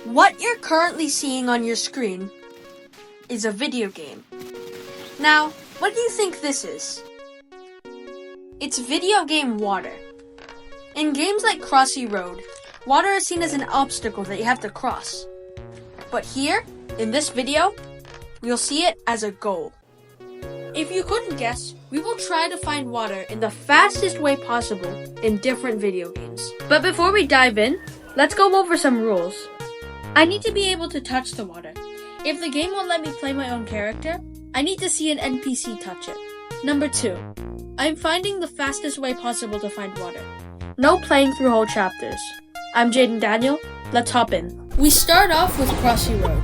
What you're currently seeing on your screen is a video game. Now, what do you think this is? It's video game water. In games like Crossy Road, water is seen as an obstacle that you have to cross. But here, in this video, you'll see it as a goal. If you couldn't guess, we will try to find water in the fastest way possible in different video games. But before we dive in, let's go over some rules. I need to be able to touch the water. If the game won't let me play my own character, I need to see an NPC touch it. Number 2, I'm finding the fastest way possible to find water. No playing through whole chapters. I'm Jaden Daniel, let's hop in. We start off with Crossy Road.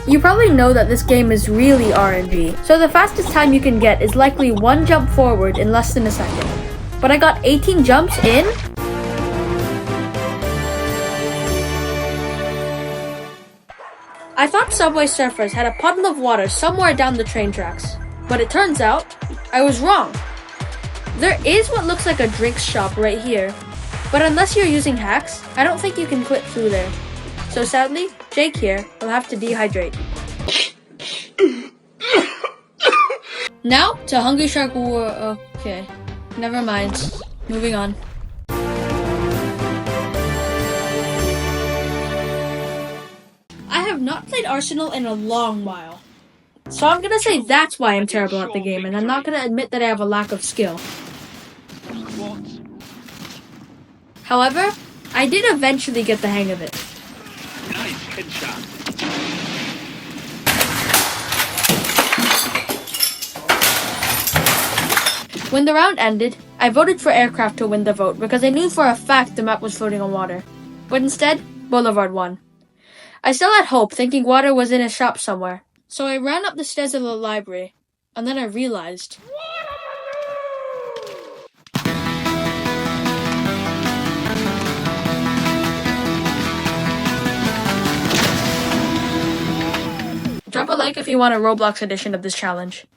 You probably know that this game is really RNG, so the fastest time you can get is likely 1 jump forward in less than a second. But I got 18 jumps in? I thought Subway Surfers had a puddle of water somewhere down the train tracks, but it turns out I was wrong. There is what looks like a drinks shop right here, but unless you're using hacks, I don't think you can clip through there. So sadly, Jake here will have to dehydrate. Now to Hungry Shark War. Okay, never mind. Moving on. I have not played Arsenal in a long while, so I'm gonna say that's why I'm terrible at the game, and I'm not gonna admit that I have a lack of skill. However, I did eventually get the hang of it. Nice headshot. When the round ended, I voted for Aircraft to win the vote because I knew for a fact the map was floating on water. But instead, Boulevard won. I still had hope, thinking water was in a shop somewhere. So I ran up the stairs of the library, and then I realized... Drop a like if you want a Roblox edition of this challenge.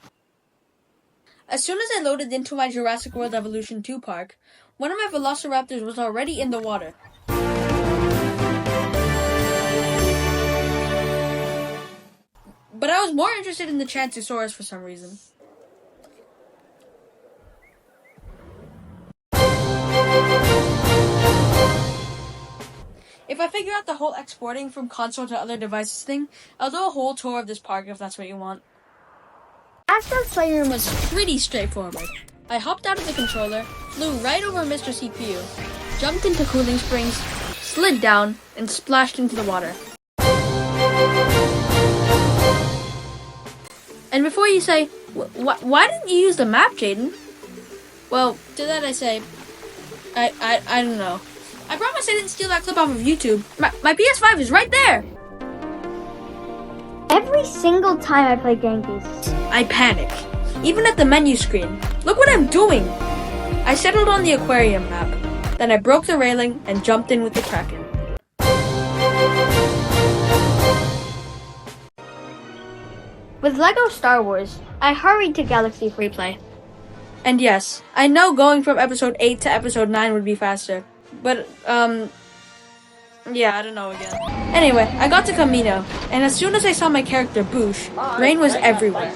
As soon as I loaded into my Jurassic World Evolution 2 park, one of my Velociraptors was already in the water. But I was more interested in the Chantosaurus for some reason. If I figure out the whole exporting from console to other devices thing, I'll do a whole tour of this park if that's what you want. Astro's playroom was pretty straightforward. I hopped out of the controller, flew right over Mr. CPU, jumped into cooling springs, slid down, and splashed into the water. And before you say, why didn't you use the map, Jaden? Well, to that I say, I don't know. I promise I didn't steal that clip off of YouTube. My PS5 is right there! Every single time I play Genghis, I panic. Even at the menu screen. Look what I'm doing! I settled on the aquarium map. Then I broke the railing and jumped in with the Kraken. with LEGO Star Wars, I hurried to Galaxy Freeplay. And yes, I know going from episode 8 to episode 9 would be faster. But, yeah, I don't know again. Anyway, I got to Camino, and as soon as I saw my character Boosh, rain was everywhere.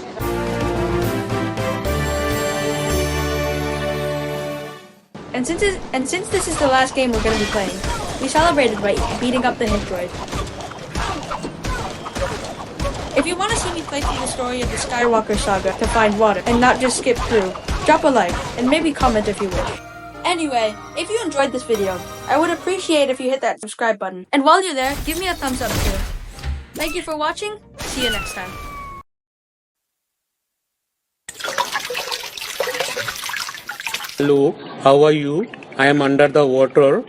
And since this is the last game we're going to be playing, we celebrated by beating up the hit droid. If you want to see me play through the story of the Skywalker saga to find water and not just skip through, drop a like and maybe comment if you wish. Anyway, if you enjoyed this video, I would appreciate if you hit that subscribe button. And while you're there, give me a thumbs up too. Thank you for watching. See you next time. Hello, how are you? I am under the water.